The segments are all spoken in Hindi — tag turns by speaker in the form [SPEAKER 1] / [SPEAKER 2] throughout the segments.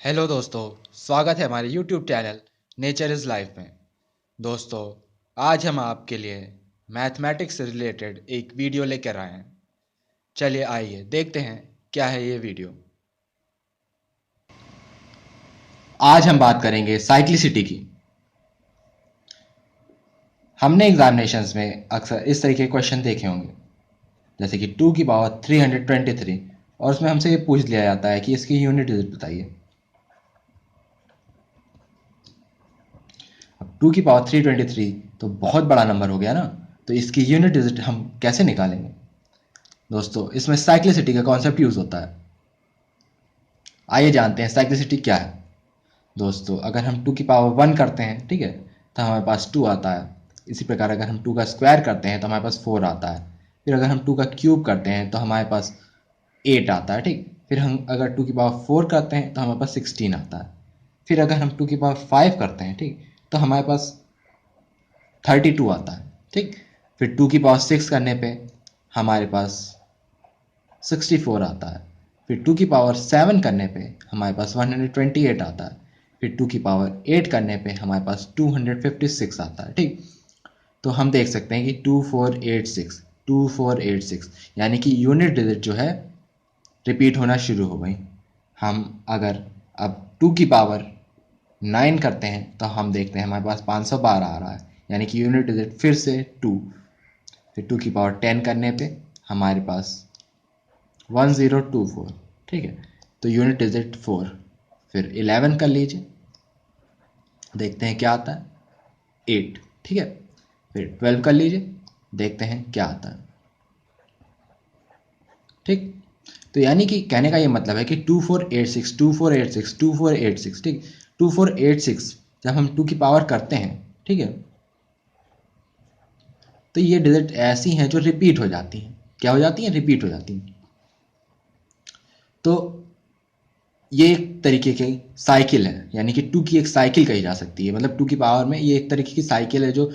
[SPEAKER 1] हेलो दोस्तों, स्वागत है हमारे YouTube channel nature is life में। दोस्तों, आज हम आपके लिए मैथमेटिक्स से रिलेटेड एक वीडियो लेकर आए हैं। चलिए आइए देखते हैं क्या है ये वीडियो। आज हम बात करेंगे साइक्लिसिटी की। हमने एग्जामिनेशंस में अक्सर इस तरीके के क्वेश्चन देखे होंगे, जैसे कि 2 की पावर 323, और उसमें हमसे ये पूछ लिया जाता है कि इसकी यूनिट डिजिट बताइए। अब 2 की पावर 323 तो बहुत बड़ा नंबर हो गया ना, तो इसकी यूनिट डिजिट हम कैसे निकालेंगे? दोस्तों, इसमें साइक्लिसिटी का कॉन्सेप्ट यूज होता है। आइए जानते हैं साइक्लिसिटी क्या है। दोस्तों, अगर हम 2 की पावर 1 करते हैं, ठीक है, तो हमारे पास 2 आता है। इसी प्रकार अगर हम 2 का स्क्वायर करते हैं तो हमारे पास 4 आता है। फिर अगर हम 2 का क्यूब करते हैं तो हमारे पास 8 आता है, ठीक। फिर हम अगर 2 की पावर 4 करते हैं तो हमारे पास 16 आता है। फिर अगर हम 2 की पावर 5 करते हैं, ठीक, तो हमारे पास 32 आता है, ठीक। फिर 2 की पावर 6 करने पे हमारे पास 64 आता है। फिर 2 की पावर 7 करने पे हमारे पास 128 आता है। फिर 2 की पावर 8 करने पे हमारे पास 256 आता है, ठीक। तो हम देख सकते हैं कि 2486 2486 यानी कि यूनिट डिजिट जो है रिपीट होना शुरू हो गई। हम अगर अब 2 की पावर 9 करते हैं तो हम देखते हैं हमारे पास 512 आ रहा है, यानी कि यूनिट डिजिट फिर से 2। फिर 2 की पावर 10 करने पे हमारे पास 1024, ठीक है, तो यूनिट डिजिट 4। फिर 11 कर लीजिए, देखते हैं क्या आता है, 8, ठीक है। फिर 12 कर लीजिए, देखते हैं क्या आता है, ठीक। तो यानी कि कहने का ये मतलब है कि 2486 2486 2486, ठीक। 2486 जब हम 2 की पावर करते हैं, ठीक है, तो ये डिजिट ऐसी हैं जो रिपीट हो जाती हैं। क्या हो जाती हैं? रिपीट हो जाती हैं। तो ये एक तरीके की साइकिल है, यानी कि 2 की एक साइकिल कही जा सकती है। मतलब 2 की पावर में ये एक तरीके की साइकिल है जो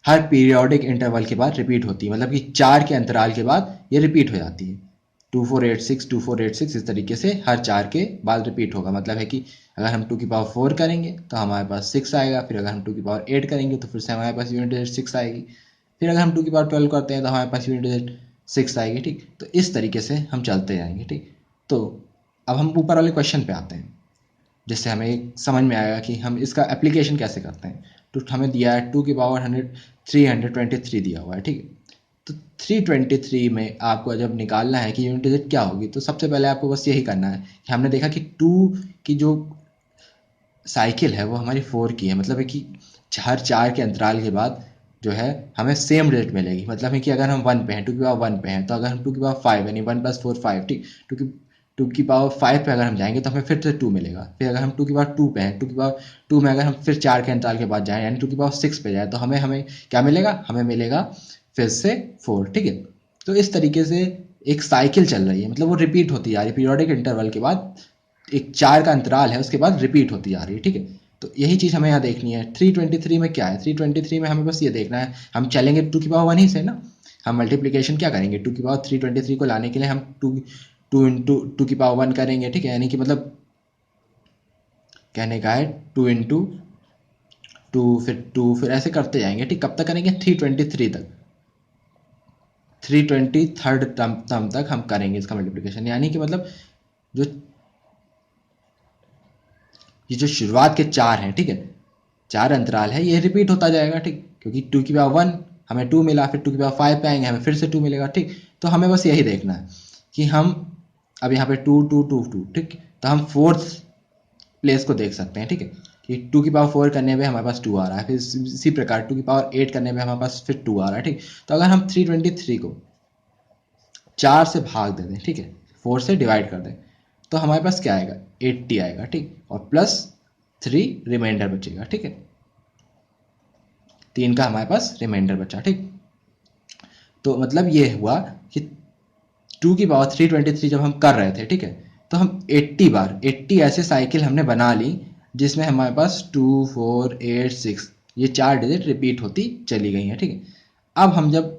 [SPEAKER 1] हर पीरियोडिक इंटरवल के बाद रिपीट होती है। मतलब कि 4 के अंतराल के बाद ये रिपीट हो जाती है। 2486 इस तरीके से हर 4 के बाद रिपीट होगा। मतलब है कि अगर हम 2 की पावर 4 करेंगे तो हमारे पास 6 आएगा। फिर अगर हम 2 की पावर 8 करेंगे तो फिर से हमारे पास यूनिट डिजिट 6 आएगी। फिर अगर हम 2 की पावर 12 करते हैं तो हमारे पास यूनिट डिजिट 6 आएगी, ठीक। तो इस तरीके से हम चलते जाएंगे, ठीक। तो अब हम ऊपर वाले क्वेश्चन पे आते हैं, जिससे हमें समझ में आएगा कि हम इसका एप्लीकेशन कैसे करते हैं। तो हमें दिया है 2 की पावर 323 दिया हुआ है, ठीक है। तो 323 में आपको जब निकालना है कि यूनिट डिजिट क्या होगी, तो सबसे पहले आपको बस यही करना है कि हमने देखा कि 2 की जो साइकिल है वो हमारी 4 की है। मतलब है कि हर 4 के अंतराल के बाद जो है हमें सेम डिजिट मिलेगी। मतलब है कि अगर हम 1 पे हैं, 2 की पावर 1 पे हैं, तो अगर हम 2 की पावर 5 यानी 1 + 4 5, ठीक। 2 की पावर 5 पे अगर हम जाएंगे तो हमें फिर से 2 मिलेगा। फिर अगर हम 2 की पावर 2 पे हैं, 2 की पावर 2 में अगर हम फिर 4 के अंतराल के बाद जाएं यानी 2 की पावर 6 पे जाए, तो हमें हमें क्या मिलेगा? हमें मिलेगा फिर से 4, ठीक है। तो इस तरीके से एक साइकिल चल रही है, मतलब वो रिपीट होती जा रही है। पीरियोडिक इंटरवल के बाद एक 4 का अंतराल है, उसके बाद रिपीट होती जा रही है, ठीक है। तो यही चीज़ हमें यहाँ देखनी है। 323 में क्या है? 323 में हमें बस ये देखना है, हम चलेंगे 2 की पावर 1 ही से ना। हम मल्टीप्लीकेशन क्या करेंगे? 2 की पावर 323 को लाने के लिए हम 2 की पावर 1 करेंगे, ठीक है। यानी कि मतलब कहने का है 2 फिर 2 फिर ऐसे करते जाएंगे, ठीक। कब तक करेंगे? 323 तक, 323rd टर्म तक हम करेंगे इसका मल्टीप्लीकेशन। यानी कि मतलब जो ये जो शुरुआत के 4 हैं, ठीक है, 4 अंतराल है, ये रिपीट होता जाएगा, ठीक। क्योंकि 2 की पावर 1 हमें 2 मिला, फिर 2 की पावर 5 पे आएंगे, हमें फिर से 2 मिलेगा, ठीक। तो हमें बस यही देखना है कि हम अब यहाँ पे 2 2 2 2, ठीक। तो हम फोर्थ प्लेस को देख सकते हैं, ठीक है, कि 2 की पावर 4 करने पे हमारे पास 2 आ रहा है। फिर इसी प्रकार 2 की पावर 8 करने पे हमारे पास फिर 2 आ रहा है, ठीक। तो अगर हम 323 को 4 से भाग दे दें, ठीक है, 4 से डिवाइड कर दें, तो हमारे पास क्या आएगा? 80 आएगा, ठीक। और प्लस 3 रिमाइंडर बचेगा, ठीक है। 3 का हमारे पास रिमाइंडर बचा, ठीक। तो मतलब ये हुआ कि 2 की पावर 323 जब हम कर रहे थे, ठीक है, तो हम 80 बार 80 ऐसे साइकिल हमने बना ली जिसमें हमारे पास 2 4 8 6 ये 4 डिजिट रिपीट होती चली गई हैं, ठीक है। अब हम जब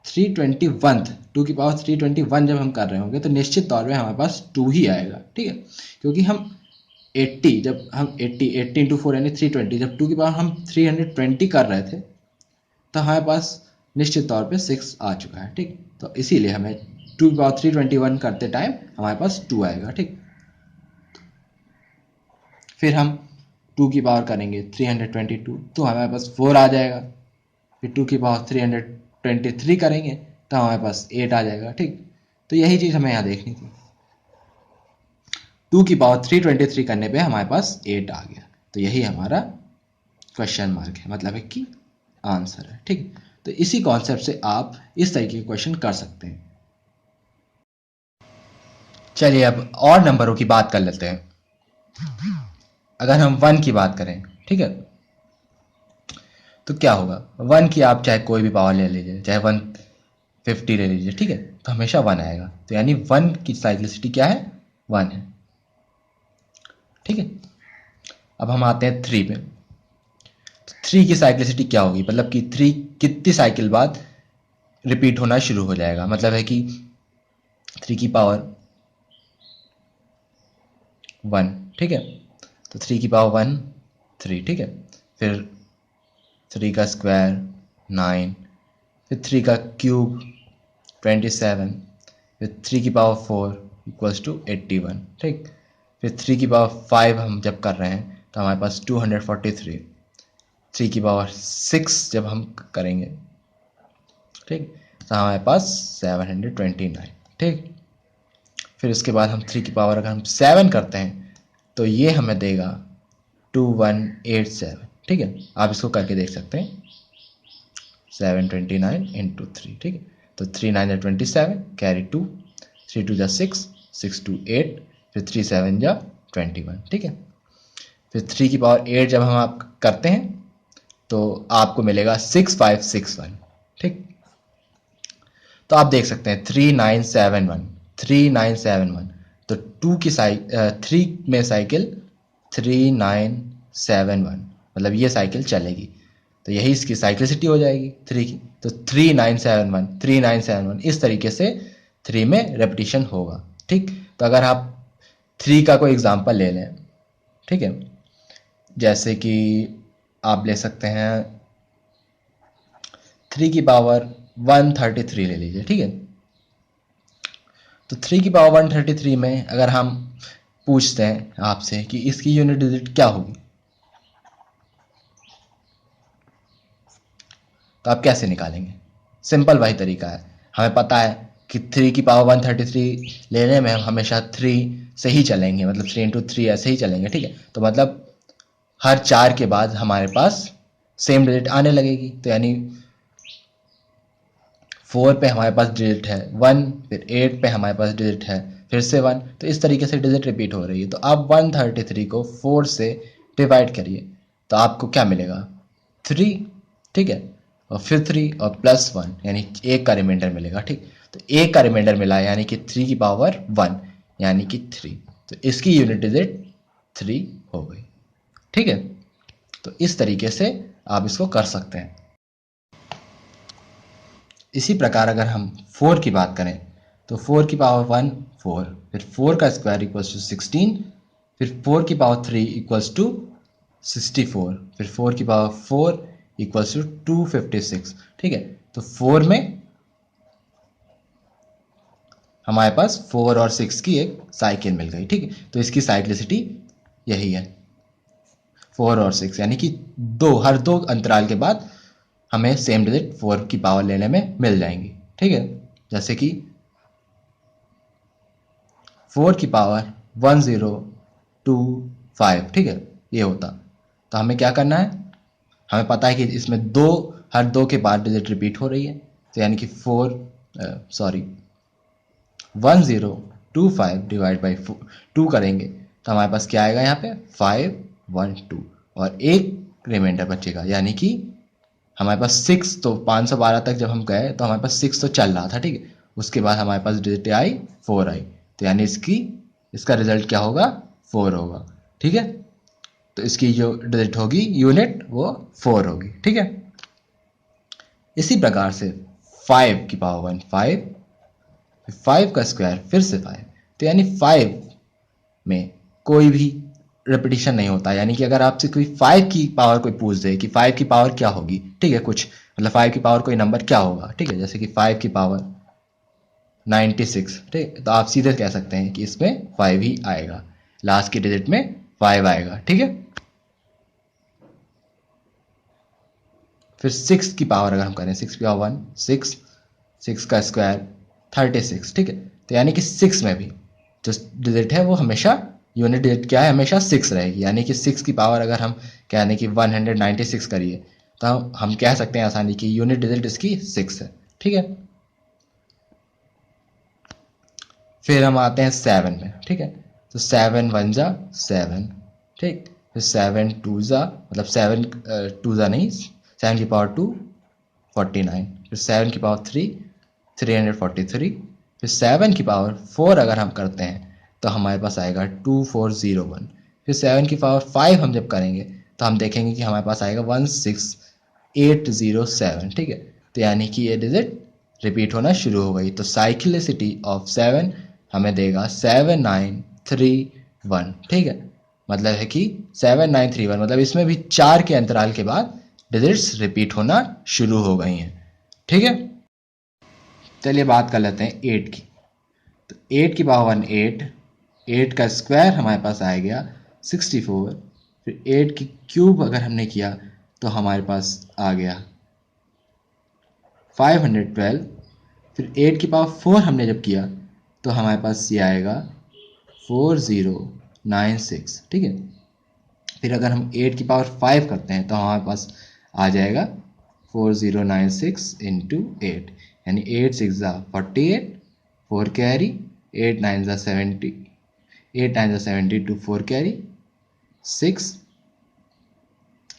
[SPEAKER 1] 321 2 की पावर 321 जब हम कर रहे होंगे तो निश्चित तौर पे हमारे पास 2 ही आएगा, ठीक है। क्योंकि हम 80, जब हम 80 इंटू 4 यानी 320, जब 2 की पावर हम 320 कर रहे थे तो हमारे पास निश्चित तौर पे 6 आ चुका है, ठीक। तो इसीलिए हमें 2 की पावर 321 करते टाइम हमारे पास 2 आएगा, ठीक। फिर हम 2 की पावर करेंगे 322 तो हमारे पास 4 आ जाएगा। फिर 2 की पावर 323 करेंगे तो हमारे पास 8 आ जाएगा, ठीक। तो यही चीज़ हमें यहाँ देखनी थी। 2 की पावर 323 करने पे हमारे पास 8 आ गया, तो यही हमारा क्वेश्चन मार्क है, मतलब है कि आंसर है, ठीक। तो इसी कॉन्सेप्ट से आप इस तरीके के क्वेश्चन कर सकते हैं। चलिए अब और नंबरों की बात कर लेते हैं। अगर हम 1 की बात करें, ठीक है, तो क्या होगा। 1 की आप चाहे कोई भी पावर ले लीजिए, चाहे 150 ले लीजिए, ठीक है, तो हमेशा 1 आएगा। तो यानी 1 की साइक्लिसिटी क्या है, 1 है, ठीक है। अब हम आते हैं 3 पे। 3 की साइक्लिसिटी क्या होगी, मतलब कि 3 कितनी साइकिल बाद रिपीट होना शुरू हो जाएगा। मतलब है कि 3 की पावर 1, ठीक है, तो 3 की पावर 1 3, ठीक है। फिर 3 का स्क्वायर 9, फिर 3 का क्यूब 27, फिर 3 की पावर 4 इक्वल्स टू 81, ठीक। फिर 3 की पावर 5 हम जब कर रहे हैं तो हमारे पास 243। 3 की पावर 6 जब हम करेंगे, ठीक, तो हमारे पास 729, ठीक। फिर उसके बाद हम 3 की पावर अगर हम 7 करते हैं तो ये हमें देगा 2187, ठीक है। आप इसको करके देख सकते हैं, 729 इंटू 3, ठीक है। तो 3 9 27, कैरी 2, 3 2 6, 6 2 8, फिर 3 7 21, ठीक है। फिर 3 की पावर 8 जब हम आप करते हैं तो आपको मिलेगा 6561, ठीक। तो आप देख सकते हैं 3971, 3971, तो 2 की 3 में साइकिल 3971, मतलब ये साइकिल चलेगी, तो यही इसकी साइक्लिसिटी हो जाएगी 3 की। तो 3971 3971 इस तरीके से 3 में रेपिटेशन होगा, ठीक। तो अगर आप 3 का कोई एग्जांपल ले लें, ठीक है, जैसे कि आप ले सकते हैं 3 की पावर 133 ले लीजिए, ठीक है। तो 3 की पावर 133 में अगर हम पूछते हैं आपसे कि इसकी यूनिट डिजिट क्या होगी, तो आप कैसे निकालेंगे। सिंपल वही तरीका है, हमें पता है कि 3 की पावर 133 लेने में हम हमेशा 3 से ही चलेंगे, मतलब 3 इंटू 3 ऐसे ही चलेंगे, ठीक है। तो मतलब हर 4 के बाद हमारे पास सेम डिजिट आने लगेगी, तो यानी 4 पे हमारे पास डिजिट है 1, फिर 8 पे हमारे पास डिजिट है फिर से 1, तो इस तरीके से डिजिट रिपीट हो रही है। तो आप 133 को 4 से डिवाइड करिए तो आपको क्या मिलेगा, 3, ठीक है, और फिर 3 और प्लस 1 यानी एक का रिमाइंडर मिलेगा, ठीक। तो एक का रिमाइंडर मिला यानी कि 3 की पावर 1 यानी कि 3, तो इसकी यूनिट डिजिट 3 हो गई, ठीक है। तो इस तरीके से आप इसको कर सकते हैं। इसी प्रकार अगर हम 4 की बात करें तो 4 की पावर 1 4, फिर 4 का स्क्वायर इक्वल्स टू 16, फिर 4 की पावर 3 इक्वल्स टू 64, फिर 4 की पावर 4 इक्वल्स टू 256, ठीक है। तो 4 में हमारे पास 4 और 6 की एक साइकिल मिल गई, ठीक है। तो इसकी साइक्लिसिटी यही है 4 और 6, यानी कि हर दो अंतराल के बाद हमें सेम डिजिट 4 की पावर लेने में मिल जाएंगी, ठीक है। जैसे कि 4 की पावर 1025, ठीक है, ये होता। तो हमें क्या करना है, हमें पता है कि इसमें हर दो के बाद डिजिट रिपीट हो रही है, तो यानी कि 1025 डिवाइड बाई 2 करेंगे तो हमारे पास क्या आएगा, यहाँ पे 512 और एक रिमाइंडर बचेगा, यानी कि हमारे पास 6, तो 512 तक जब हम गए तो हमारे पास 6 तो चल रहा था, ठीक है। उसके बाद हमारे पास डिजिट आई 4 आई, तो यानी इसका रिजल्ट क्या होगा, 4 होगा, ठीक है। तो इसकी जो डिजिट होगी यूनिट वो 4 होगी, ठीक है। इसी प्रकार से 5 की पावर 1 5, 5 का स्क्वायर फिर से 5, तो यानी 5 में कोई भी रिपीटिशन नहीं होता। यानी कि अगर आपसे कोई 5 की पावर कोई पूछ दे कि 5 की पावर क्या होगी, ठीक है, कुछ मतलब 5 की पावर कोई नंबर क्या होगा, ठीक है, जैसे कि 5 की पावर 96, ठीक है, तो आप सीधे कह सकते हैं कि इसमें 5 ही आएगा, लास्ट की डिजिट में 5 आएगा, ठीक है। फिर 6 की पावर अगर हम करें, 6 की पावर 1, 6, 6 का स्क्वायर 36, ठीक है, तो यानी कि 6 में भी जो डिजिट है वो हमेशा यूनिट डिजिट क्या है, हमेशा 6 रहेगी। यानी कि 6 की पावर अगर हम कहने की 196 करिए तो हम कह सकते हैं आसानी कि यूनिट डिजिट इसकी 6 है, ठीक है। फिर हम आते हैं 7 में, ठीक है, तो 7 1 जा 7, ठीक, फिर 7 2 जा मतलब 7 2 जा नहीं, 7 की पावर 2 49, फिर 7 की पावर 3 343, फिर 7 की पावर 4 अगर हम करते हैं तो हमारे पास आएगा 2401, फिर 7 की पावर 5 हम जब करेंगे तो हम देखेंगे कि हमारे पास आएगा 16807, ठीक है, तो यानी कि ये डिजिट रिपीट होना शुरू हो गई। तो साइक्लिसिटी ऑफ 7 हमें देगा 7931, ठीक है, मतलब है कि 7931 मतलब इसमें भी 4 के अंतराल के बाद डिजिट्स रिपीट होना शुरू हो गई हैं, ठीक है। चलिए बात कर लेते हैं 8 की। तो 8 की पावर 1 8, 8 का स्क्वायर हमारे पास आ गया 64, फिर 8 की क्यूब अगर हमने किया तो हमारे पास आ गया 512, फिर 8 की पावर 4 हमने जब किया तो हमारे पास ये आएगा 4096, ठीक है। फिर अगर हम 8 की पावर 5 करते हैं तो हमारे पास आ जाएगा 4096 इंटू 8, यानी 8 6 ज़ा 48, 4 कैरी, 8 9 ज़ा 70, 8 9 ज़ा 72, 4 कैरी 6,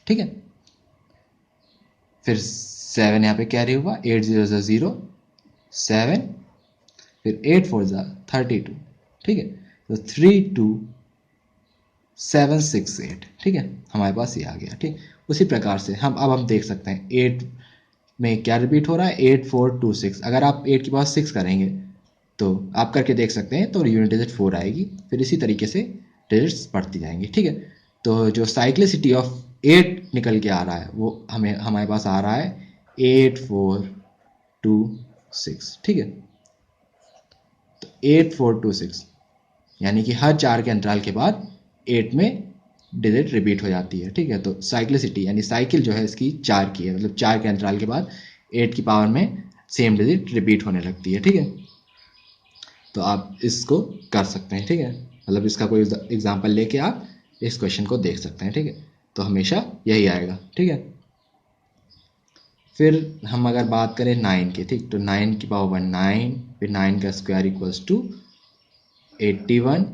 [SPEAKER 1] ठीक है। फिर 7 यहाँ पे कैरी हुआ, 8 0 ज़ा 0 7, फिर 8 4 ज़ा 32, ठीक है, तो 32768, ठीक है, हमारे पास ये आ गया, ठीक। उसी प्रकार से हम देख सकते हैं 8 में क्या रिपीट हो रहा है, 8426। अगर आप 8 की पावर 6 करेंगे तो आप करके देख सकते हैं, तो यूनिट डिजिट 4 आएगी, फिर इसी तरीके से डिजिट्स बढ़ती जाएंगी, ठीक है। तो जो साइक्लिसिटी ऑफ 8 निकल के आ रहा है वो हमारे पास आ रहा है 8426, ठीक है। तो 8426 यानी कि हर 4 के अंतराल के बाद 8 में डिजिट रिपीट हो जाती है, ठीक है। तो साइक्लिसिटी यानी साइकिल जो है इसकी 4 की है, मतलब 4 के अंतराल के बाद 8 की पावर में सेम डिजिट रिपीट होने लगती है, ठीक है। तो आप इसको कर सकते हैं, ठीक है, मतलब इसका कोई एग्जाम्पल लेके आप इस क्वेश्चन को देख सकते हैं, ठीक है। तो हमेशा यही आएगा, ठीक है। फिर हम अगर बात करें 9 की, ठीक, तो 9 की पावर 1 9, फिर 9 का स्क्वायर इक्वल्स टू 81,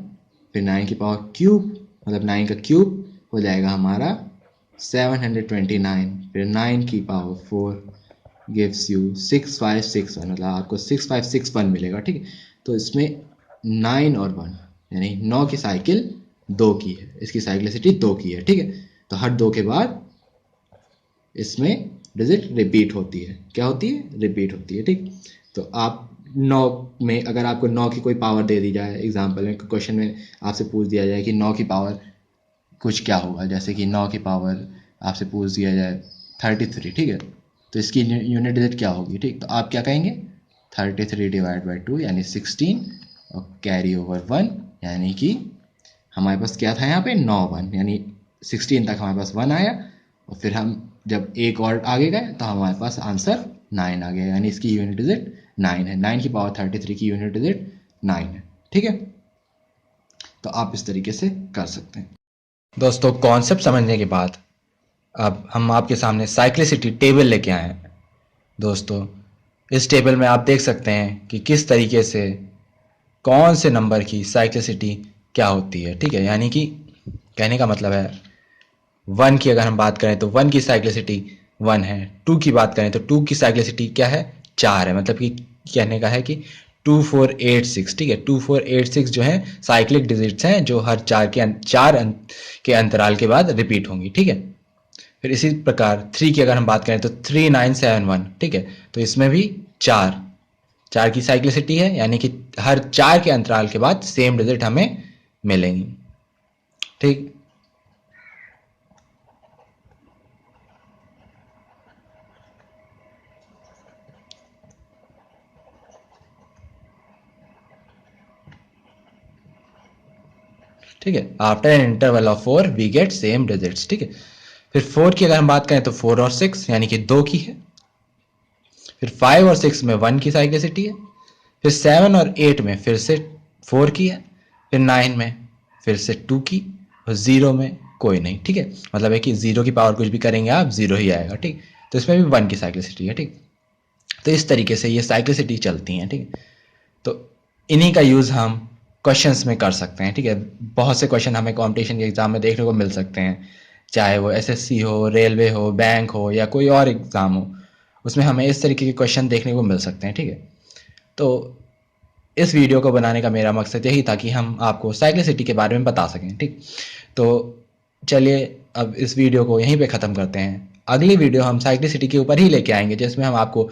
[SPEAKER 1] फिर 9 की पावर क्यूब मतलब 9 का क्यूब हो जाएगा हमारा 729, फिर 9 की पावर 4 गिव्स यू 6561, मतलब आपको 6561 मिलेगा, ठीक है। तो इसमें 9 और 1 यानी 9 की साइकिल 2 की है, इसकी साइक्लिसिटी 2 की है, ठीक है। तो हर 2 के बाद इसमें डिजिट रिपीट होती है, क्या होती है, रिपीट होती है, ठीक। तो आप 9 में अगर आपको 9 की कोई पावर दे दी जाए, एग्जाम्पल में क्वेश्चन में आपसे पूछ दिया जाए कि 9 की पावर कुछ क्या होगा, जैसे कि 9 की पावर आपसे पूछ दिया जाए 33, ठीक है, तो इसकी यूनिट डिजिट क्या होगी, ठीक। तो आप क्या कहेंगे, 33 डिवाइड बाई 2 यानी 16 और कैरी ओवर 1, यानी कि हमारे पास क्या था यहाँ पे 9 1, यानी 16 तक हमारे पास 1 आया, और फिर हम जब एक और आगे गए तो हमारे पास आंसर 9 आ गया, यानी इसकी यूनिट डिजिट 9 है। 9 की पावर 33 की यूनिट डिजिट 9 है, ठीक है। तो आप इस तरीके से कर सकते हैं। दोस्तों कॉन्सेप्ट समझने के बाद अब हम आपके सामने साइक्लिसिटी टेबल लेके आए हैं। दोस्तों इस टेबल में आप देख सकते हैं कि किस तरीके से कौन से नंबर की साइक्लिसिटी क्या होती है, ठीक है। यानी कि कहने का मतलब है 1 की अगर हम बात करें तो 1 की साइक्लिसिटी 1 है, 2 की बात करें तो 2 की साइक्लिसिटी क्या है, 4 है, मतलब कि कहने का है कि 2486, ठीक है। 2486 जो है साइक्लिक डिजिट्स हैं जो हर 4 के अंतराल के बाद रिपीट होंगी, ठीक है। फिर इसी प्रकार 3 की अगर हम बात करें तो 3971, ठीक है, तो इसमें भी 4 की साइक्लिसिटी है, यानी कि हर 4 के अंतराल के बाद सेम डिजिट हमें मिलेंगी, ठीक। ठीक है। After an interval of 4 we get same digits. ठीक है। फिर 4 की अगर हम बात करें तो 4 और 6 यानी कि 2 की है। फिर 5 और 6 में 1 की साइक्लिसिटी है। फिर 7 और 8 में फिर से 4 की है। फिर 9 में फिर से 2 की। और 0 में कोई नहीं। ठीक है। मतलब है कि 0 की पावर कुछ भी करेंगे आप 0 ही आएगा। ठीक। तो इसमें भी 1 की साइक्लिसिटी है। ठीक। तो इस तरीके से ये साइक्लिसिटी चलती हैं। ठीक है। तो इन्हीं का यूज़ हम क्वेश्चंस में कर सकते हैं। ठीक है। बहुत से क्वेश्चन हमें कंपटीशन के एग्जाम में देखने को मिल सकते हैं, चाहे वो एसएससी हो, रेलवे हो, बैंक हो या कोई और एग्ज़ाम हो, उसमें हमें इस तरीके के क्वेश्चन देखने को मिल सकते हैं। ठीक है। तो इस वीडियो को बनाने का मेरा मकसद यही था कि हम आपको साइक्लिसिटी के बारे में बता सकें। ठीक। तो चलिए अब इस वीडियो को यहीं पे ख़त्म करते हैं। अगली वीडियो हम साइक्लिसिटी के ऊपर ही लेके आएंगे, जिसमें हम आपको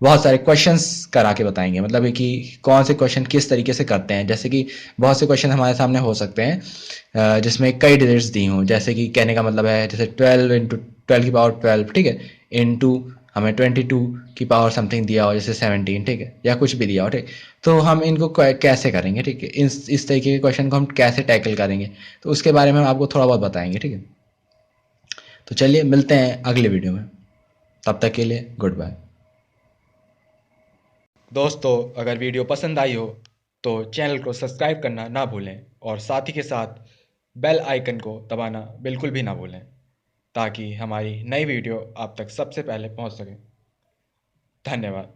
[SPEAKER 1] बहुत सारे क्वेश्चंस करा के बताएंगे, मतलब है कि कौन से क्वेश्चन किस तरीके से करते हैं। जैसे कि बहुत से क्वेश्चन हमारे सामने हो सकते हैं जिसमें कई डिजिट्स दी हों, जैसे कि कहने का मतलब है जैसे 12 इंटू 12 की पावर 12, ठीक है, इंटू हमें 22 की पावर समथिंग दिया हो जैसे 17, ठीक है, या कुछ भी दिया हो। ठीक। तो हम इनको कैसे करेंगे, ठीक है, इस तरीके के क्वेश्चन को हम कैसे टैकल करेंगे, तो उसके बारे में हम आपको थोड़ा बहुत बताएंगे। ठीक है। तो चलिए मिलते हैं अगले वीडियो में, तब तक के लिए गुड बाय। दोस्तों, अगर वीडियो पसंद आई हो तो चैनल को सब्सक्राइब करना ना भूलें और साथ ही के साथ बेल आइकन को दबाना बिल्कुल भी ना भूलें, ताकि हमारी नई वीडियो आप तक सबसे पहले पहुंच सके। धन्यवाद।